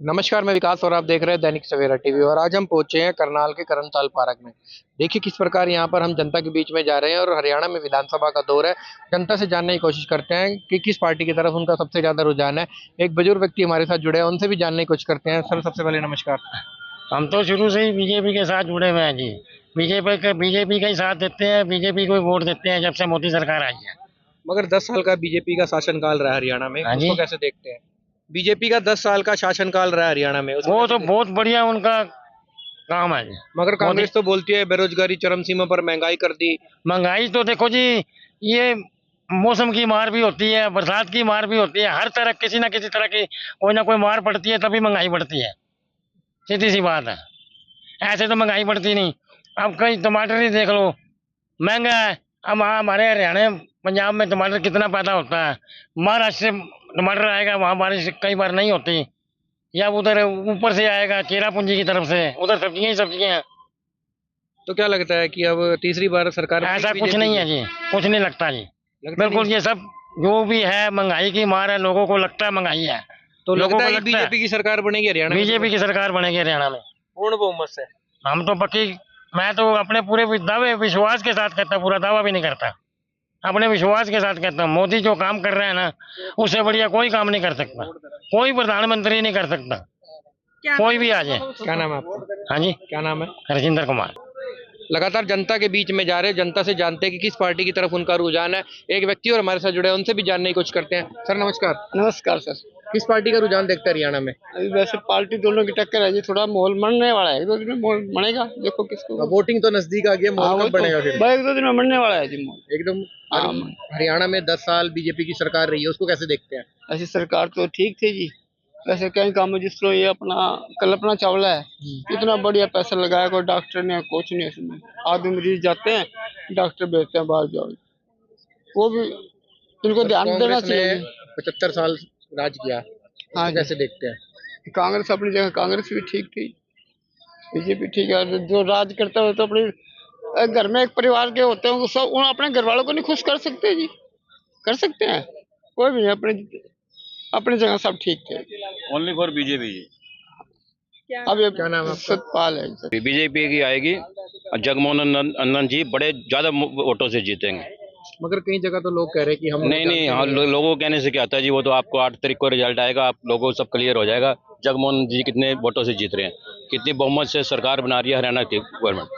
नमस्कार, मैं विकास और आप देख रहे हैं दैनिक सवेरा टीवी। और आज हम पहुंचे हैं करनाल के करमताल पार्क में। देखिए किस प्रकार यहाँ पर हम जनता के बीच में जा रहे हैं और हरियाणा में विधानसभा का दौर है। जनता से जानने की कोशिश करते हैं कि किस पार्टी की तरफ उनका सबसे ज्यादा रुझान है। एक बुजुर्ग व्यक्ति हमारे साथ जुड़े हैं, उनसे भी जानने की कोशिश करते हैं। सर, सबसे पहले नमस्कार। हम तो शुरू से ही बीजेपी के साथ जुड़े हुए हैं जी। बीजेपी का ही साथ देते हैं, बीजेपी को ही वोट देते हैं जब से मोदी सरकार आई है। मगर 10 साल का बीजेपी का शासनकाल रहा है हरियाणा में, हाँ उसको जी। कैसे देखते हैं? बीजेपी का 10 साल का शासनकाल रहा है हरियाणा में, उसको वो कैसे तो देखते बहुत बढ़िया उनका काम है जी। हैं? मगर मोदी। कांग्रेस तो बोलती है बेरोजगारी चरम सीमा पर, महंगाई कर दी। महंगाई तो देखो जी, ये मौसम की मार भी होती है, बरसात की मार भी होती है, हर तरह किसी ना किसी तरह की कोई ना कोई मार पड़ती है, तभी महंगाई बढ़ती है। सीधी सी बात है, ऐसे तो महंगाई बढ़ती नहीं। अब कहीं टमाटर ही देख लो, महंगा है। अब हमारे हरियाणा पंजाब में टमाटर कितना पैदा होता है, महाराष्ट्र से टमाटर आएगा, वहाँ बारिश कई बार नहीं होती, या उधर ऊपर से आएगा चेरापूंजी की तरफ से, उधर सब्जियां ही सब्जियां हैं। तो क्या लगता है कि अब तीसरी बार सरकार ऐसा बनेगी कुछ बीजेपी नहीं की? है जी, कुछ नहीं लगता जी। लगता नहीं बिल्कुल, है? ये सब जो भी है महंगाई की मार है, लोगों को लगता है महंगाई है। तो लोगों लगता को है कि लगता है बीजेपी की सरकार बनेगी हरियाणा में बीजेपी की सरकार बनेगी हरियाणा में, पूर्ण बहुमत से? हम तो पक्की। मैं तो अपने पूरे दावे विश्वास के साथ कहता, पूरा दावा भी नहीं करता, अपने विश्वास के साथ कहता हूँ, मोदी जो काम कर रहे हैं ना, उससे बढ़िया कोई काम नहीं कर सकता, कोई प्रधानमंत्री नहीं कर सकता, कोई भी आ जाए। क्या नाम है आपका? हाँ जी, क्या नाम है? हरजिंदर कुमार। लगातार जनता के बीच में जा रहे हैं, जनता से जानते हैं कि किस पार्टी की तरफ उनका रुझान है। एक व्यक्ति और हमारे साथ जुड़े हैं, उनसे भी जानने की कोशिश करते हैं। सर नमस्कार। नमस्कार सर। किस पार्टी का रुझान देखते हैं हरियाणा में? अभी वैसे पार्टी दोनों की टक्कर है जी, थोड़ा माहौल बनने वाला है, एक दो दिन में माहौल बनेगा, देखो किसको। वोटिंग तो नजदीक आ गई है, हाँ माहौल वो कब तो बनेगा फिर? भाई एक दो दिन में बनने वाला है जी माहौल। एकदम। हाँ, हरियाणा में 10 साल बीजेपी की सरकार रही है, उसको कैसे देखते हैं? ऐसी सरकार तो ठीक थी जी। वैसे कई काम है, जिस तरह ये अपना कल्पना चावला है, इतना बढ़िया पैसा लगाया, कोई डॉक्टर ने कुछ नहीं इसमें। आदमी मरीज जाते हैं, डॉक्टर भेजते हैं बाहर जाओ, वो भी इनको और ध्यान देना कांग्रेस ने चाहिए जी। 75 साल राज किया, हाँ उसको जी, कैसे देखते हैं? कांग्रेस अपनी जगह कांग्रेस भी ठीक थी, बीजेपी ठीक है। जो राज करता है वो तो अपनी घर में एक परिवार के होते हैं, वो सब उन अपने घर वालों को नहीं खुश कर सकते जी, कर सकते हैं? कोई भी नहीं, अपने अपनी जगह सब ठीक थे। Only for BJP. अब ये क्या नाम है आपका? सतपाल है सर। बीजेपी की आएगी और जगमोहन नंदन जी बड़े ज्यादा वोटों से जीतेंगे। मगर कई जगह तो लोग कह रहे हैं कि हम नहीं नहीं, हाँ लोगों को कहने से क्या आता है जी, वो तो आपको 8 तारीख को रिजल्ट आएगा, आप लोगों को सब क्लियर हो जाएगा। जगमोहन जी कितने वोटों से जीत रहे हैं, कितनी बहुमत से सरकार बना रही है हरियाणा की गवर्नमेंट।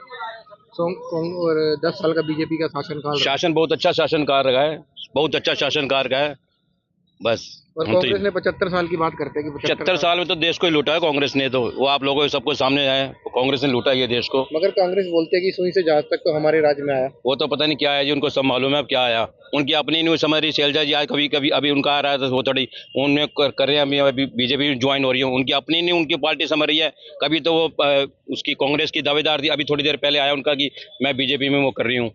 और 10 साल का बीजेपी का शासनकाल रहा। शासन बहुत अच्छा शासनकार रहा है, बहुत अच्छा शासनकार का है बस। और हम तो कांग्रेस ने 75 साल की बात करते हैं कि 75 साल में तो देश को ही लूटा है कांग्रेस ने, तो वो आप लोगों के सबको सामने है, कांग्रेस ने लूटा ये देश को। मगर कांग्रेस बोलते हैं कि सुई से जहाज तक तो हमारे राज्य में आया। वो तो पता नहीं क्या है जी, उनको सब मालूम है अब क्या आया। उनकी अपनी न्यूज समझ रही शैलजा जी, आज कभी कभी अभी उनका आ रहा है तो वो थोड़ी उनमें कर रहे हैं, अभी बीजेपी ज्वाइन हो रही है, उनकी अपनी नहीं उनकी पार्टी समझ रही है। कभी तो वो उसकी कांग्रेस की दावेदार थी, अभी थोड़ी देर पहले आया उनका कि मैं बीजेपी में वो कर रही हूँ।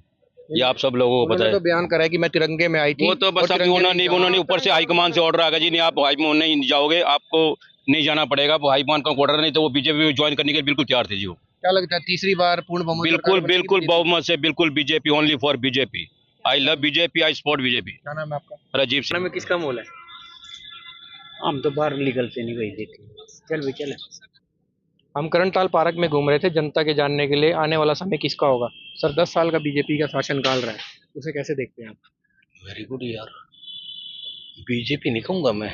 ये आप सब लोगों को पता उन्होंने है। तो बयान करा है कि मैं तिरंगे में आई थी। वो तो बस और अभी तिरंगे में उन्होंने ऊपर से हाईकमान से ऑर्डर आ गया जी, नहीं आप हाईकमान नहीं जाओगे, आपको नहीं जाना पड़ेगा, वो हाईकमान का ऑर्डर नहीं, तो वो बीजेपी में ज्वाइन करने के लिए बिल्कुल तैयार थे जी वो। क्या लगता है तीसरी बार पूर्ण बहुमत बिल्कुल सरकार बनेगी बिल्कुल बीजेपी? बहुमत से, बिल्कुल BJP, only for BJP. I love BJP, I support BJP. क्या नाम है आपका? राजीव सिंह। में किसका मोल है? हम तो बाहर लीगल से नहीं गई देती। चल भी चले। हम करनताल पार्क में घूम रहे थे जनता के जानने के लिए आने वाला समय किसका होगा। सर 10 साल का बीजेपी का शासनकाल रहा है, उसे कैसे देखते हैं आप? वेरी गुड यार। बीजेपी नहीं कहूंगा मैं,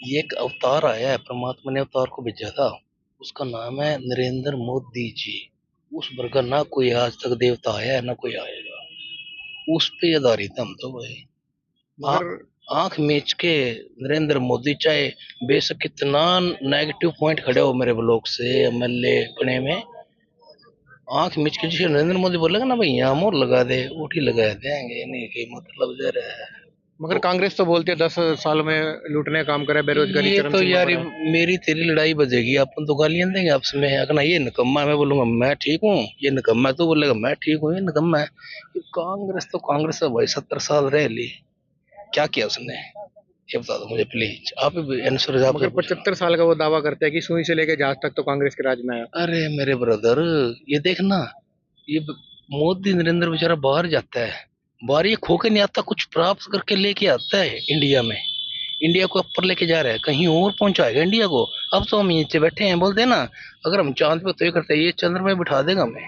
ये एक अवतार आया है, परमात्मा ने अवतार को भेजा था, उसका नाम है नरेंद्र मोदी जी। उस वर्ग ना कोई आज तक देवता आया है ना कोई आएगा, उस पे आधारित हम तो भाई। मगर आंख मीच के नरेंद्र मोदी, चाहे बेशक कितना नेगेटिव पॉइंट खड़े हो मेरे ब्लॉक से एमएलए बने में, आंख मीच के जैसे नरेंद्र मोदी बोलेगा ना भाई यहाँ मोर लगा दे, उठी लगा देंगे, नहीं कि मतलब जरा है। मगर कांग्रेस तो बोलती है 10 साल में लूटने का काम करे, बेरोजगारी ये चरम तो सीमा यार पर है। मेरी तेरी लड़ाई बजेगी, अपन तो गालियां देंगे आपस में। अगर ये निकम्मा है, मैं बोलूंगा मैं ठीक हूँ, ये निकम्मा है तो बोलेगा मैं ठीक हूँ, ये निकम्मा है। ये कांग्रेस है भाई, 70 साल रह ली, क्या किया उसने ये बता दो मुझे प्लीज, आप भी आंसर आप। मगर 75 साल का वो दावा करते हैं कि सुई से लेकर जहाज तक तो कांग्रेस के राज में आया। अरे मेरे ब्रदर, ये देखना, ये मोदी नरेंद्र बेचारा बाहर जाता है, बाहर ये खो के नहीं आता, कुछ प्राप्त करके लेके आता है इंडिया में। इंडिया को ऊपर लेके जा रहा है, कहीं और पहुंचाएगा इंडिया को। अब तो हम नीचे बैठे हैं, बोलते हैं ना अगर हम चांद पे तय करते हैं, ये चंद्र में बिठा देगा हमें।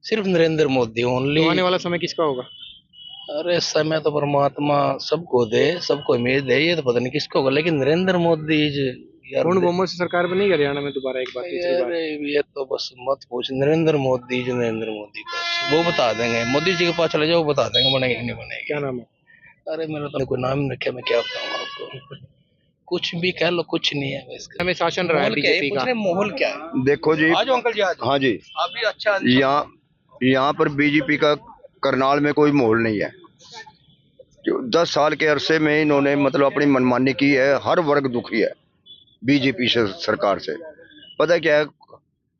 सिर्फ नरेंद्र मोदी ओनली। तो आने वाला समय किसका होगा? अरे समय तो परमात्मा सबको दे, सबको उम्मीद दे, ये तो पता नहीं किसको होगा, लेकिन नरेंद्र मोदी यार पूर्ण बहुमत से सरकार बनेगी हरियाणा में दोबारा एक बार, तीसरी बार? अरे ये तो बस मत पूछ, नरेंद्र मोदी बस वो बता देंगे। मोदी जी के पास चले जाओ, वो बता देंगे बनेगी कि नहीं बनेगी। क्या नाम है? अरे मेरा तो कोई नाम नहीं रखा, मैं क्या बताऊँ आपको। कुछ भी कह लो, कुछ नहीं है इसका। हमें शासन रहा है बीजेपी का। माहौल क्या है? देखो जी, आज अंकल जी, आज हाँ जी, अभी अच्छा यहाँ पर बीजेपी का करनाल में कोई माहौल नहीं है। जो 10 साल के अरसे में इन्होंने मतलब अपनी मनमानी की है, हर वर्ग दुखी है बीजेपी से, सरकार से। पता है क्या है,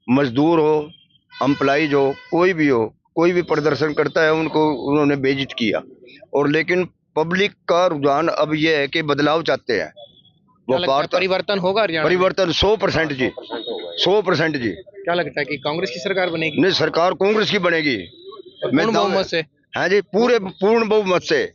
मजदूर हो, एम्प्लॉइज हो, कोई भी प्रदर्शन करता है उनको उन्होंने बेइज्जत किया। और लेकिन पब्लिक का रुझान अब यह है कि बदलाव चाहते हैं। क्या लगता है परिवर्तन होगा हरियाणा में? परिवर्तन 100% जी, 100% जी। क्या लगता है कि कांग्रेस की सरकार बनेगी? नहीं, सरकार कांग्रेस की बनेगी। पूर्ण बहुमत से? हाँ जी, पूर्ण बहुमत से।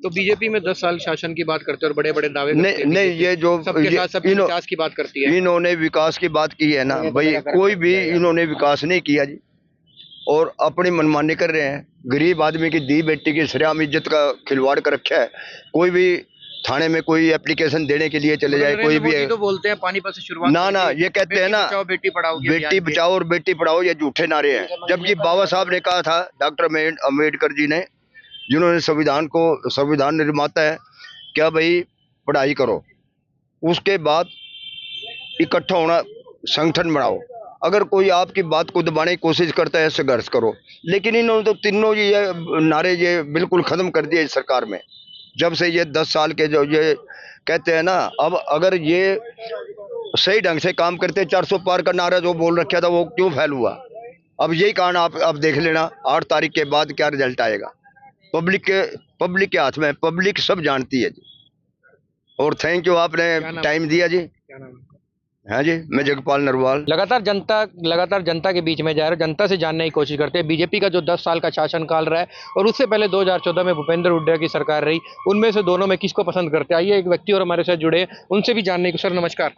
तो बीजेपी में 10 साल शासन की बात करते हैं और बड़े बड़े दावे करते हैं। नहीं, ये जो सबके साथ सबके विकास की बात करती है। इन्होंने विकास की बात की है ना भाई, कोई भी इन्होंने विकास नहीं किया जी, और अपनी मनमानी कर रहे हैं। गरीब आदमी की दी बेटी की सरेआम इज्जत का खिलवाड़ कर रखा है। कोई भी थाने में कोई एप्लीकेशन देने के लिए चले जाए, कोई भी तो बोलते हैं पानीपत से शुरुआत ना ये कहते हैं ना बेटी पढ़ाओ बेटी बचाओ और बेटी पढ़ाओ, ये झूठे नारे हैं। जबकि बाबा साहब ने कहा था, डॉक्टर अम्बेडकर जी ने, जिन्होंने संविधान निर्माता है, क्या भाई पढ़ाई करो, उसके बाद इकट्ठा होना, संगठन बनाओ। अगर कोई आपकी बात को दबाने की कोशिश करता है, संघर्ष करो। लेकिन इन्होंने तो तीनों ये नारे ये बिल्कुल खत्म कर दिए इस सरकार में। जब से ये 10 साल के जो ये कहते हैं ना, अब अगर ये सही ढंग से काम करते, 400 पार का नारा जो बोल रखा था वो क्यों फेल हुआ? अब यही कारण आप देख लेना, 8 तारीख के बाद क्या रिजल्ट आएगा। पब्लिक के हाथ में, पब्लिक सब जानती है जी। और थैंक यू, आपने टाइम दिया जी। क्या नाम है? हाँ जी, मैं जगपाल नरवाल। लगातार जनता के बीच में जा रहे हो, जनता से जानने की कोशिश करते हैं। बीजेपी का जो 10 साल का शासनकाल रहा है और उससे पहले 2014 में भूपेंद्र हुड्डा की सरकार रही, उनमें से दोनों में किसको पसंद करते हैं? आइए एक व्यक्ति और हमारे साथ जुड़े हैं, उनसे भी जानने को। सर नमस्कार।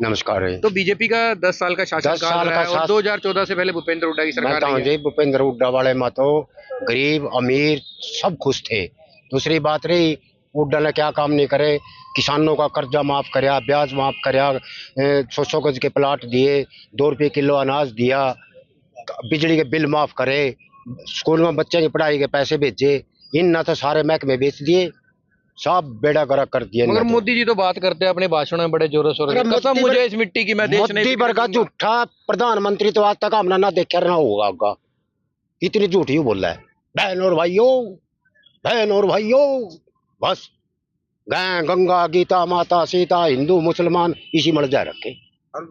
नमस्कार है। तो बीजेपी का 10 साल का शासनकाल रहा है और 2014 से पहले भूपेंद्र हुड्डा की सरकार रही है। जी, भूपेंद्र हुड्डा वाले में तो गरीब अमीर सब खुश थे। दूसरी बात रही, हुड्डा ने क्या काम नहीं करे, किसानों का कर्जा माफ करया, ब्याज माफ करया, 100 गज के प्लाट दिए, 2 रुपये किलो अनाज दिया, बिजली के बिल माफ करे, स्कूल में बच्चे की पढ़ाई के पैसे भेजे। इन ना तो सारे महकमे बेच दिए, सब बेड़ा गर्क कर दिए। मगर मोदी जी तो बात करते हैं अपने भाषण में बड़े जोरों शोरों से, कसम मुझे इस मिट्टी की, मैं देश नहीं। मोदी वर्गा झूठा प्रधानमंत्री तो आज तक हमने ना देखा ना होगा। इतनी झूठी बोल रहा है। बहन और भाइयों बस गंगा गीता माता सीता हिंदू मुसलमान इसी मर जा रखे, हर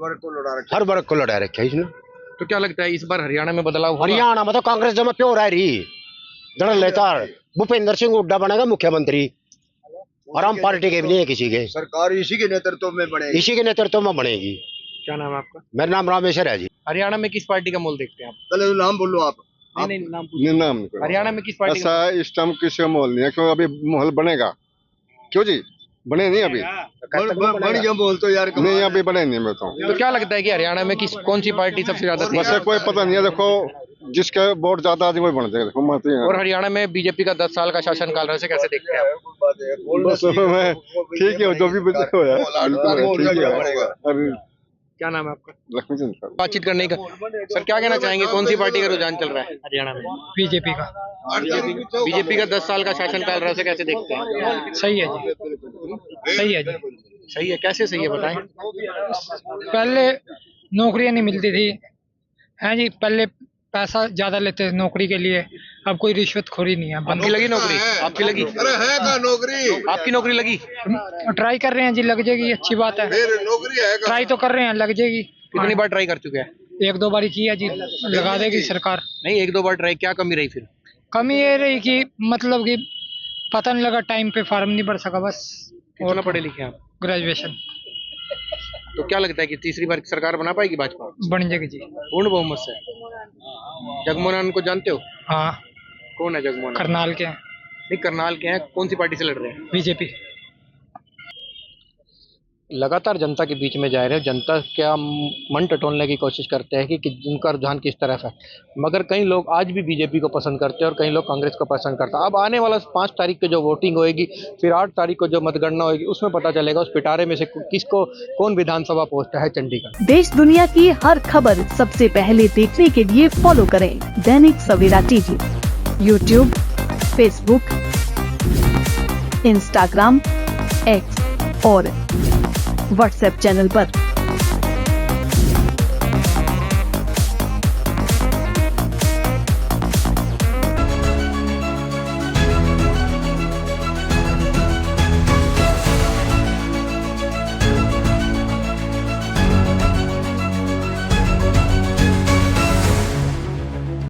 वर्ग को लड़ा रखे इसने। तो क्या लगता है इस बार हरियाणा में बदलाव होगा? हरियाणा में तो कांग्रेस जमा प्योर है रही, जड़ लेता भूपेंद्र सिंह हुड्डा बनेगा मुख्यमंत्री, और हम पार्टी के भी नहीं है किसी के, सरकार इसी के नेतृत्व में बनेगी, इसी के नेतृत्व में बनेगी। क्या नाम है आपका? मेरा नाम रामेश्वर है जी। हरियाणा में किस पार्टी का मोल देखते हैं आप? पहले नाम बोलो आप। नहीं, नाम पूछो। नाम हरियाणा में किस पार्टी का? ऐसा इस टाइम किसी का माहौल नहीं है, क्यों अभी माहौल बनेगा? क्यों जी, बने नहीं अभी। बढ़िया बोल तो यार, नहीं अभी बने नहीं। मैं तो क्या लगता है कि हरियाणा में कौन सी पार्टी सबसे ज्यादा थी? वैसे कोई पता नहीं है, देखो जिसका वोट ज्यादा आदमी वही बन जाएगा। देखो मत और हरियाणा में बीजेपी का 10 साल का शासनकाल रहा है, कैसे देखते हैं आप? बस मैं ठीक है, जो भी हो यार। क्या नाम है आपका? लक्ष्मीचंद सर। बातचीत करने का। सर क्या कहना चाहेंगे, कौन सी पार्टी का रुझान चल रहा है हरियाणा में? बीजेपी का। बीजेपी का 10 साल का शासनकाल रहा है, कैसे देखते हैं? सही है जी, सही है जी। सही है, कैसे सही है बताएं? पहले नौकरियां नहीं मिलती थी, हैं जी, पहले पैसा ज्यादा लेते थे नौकरी के लिए, अब कोई रिश्वतखोरी नहीं है। आपकी लगी नौकरी? आपकी लगी? अरे है का नौकरी? आपकी नौकरी लगी? ट्राई कर रहे हैं जी, लग जाएगी, अच्छी बात है। नौकरी है ट्राई तो कर रहे हैं, लग जाएगी। कितनी बार ट्राई कर चुके हैं? 1-2 बार किया जी, लगा देगी सरकार। नहीं, 1-2 बार ट्राई, क्या कमी रही फिर? कमी ये रही कि मतलब कि पता नहीं लगा, टाइम पे फार्म नहीं भर सका बस। कितना पढ़े लिखे आप? ग्रेजुएशन। तो क्या लगता है कि तीसरी बार सरकार बना पाएगी भाजपा? बन जाएगी जी, पूर्ण बहुमत से। जगमोहन को जानते हो? हाँ। कौन है जगमोहन? करनाल के हैं। नहीं, करनाल के हैं, कौन सी पार्टी से लड़ रहे हैं? बीजेपी। लगातार जनता के बीच में जा रहे हो, जनता क्या मन टटोलने की कोशिश करते हैं कि उनका रुझान किस तरफ है, मगर कई लोग आज भी बीजेपी को पसंद करते हैं और कई लोग कांग्रेस को पसंद करते हैं। अब आने वाला 5 तारीख को जो वोटिंग होएगी, फिर 8 तारीख को जो मतगणना होगी, उसमें पता चलेगा उस पिटारे में से किसको कौन विधानसभा पोस्ट है चंडीगढ़। देश दुनिया की हर खबर सबसे पहले देखने के लिए फॉलो करें Dainik Savera TV, YouTube, Facebook, Instagram, X और व्हाट्सएप चैनल पर।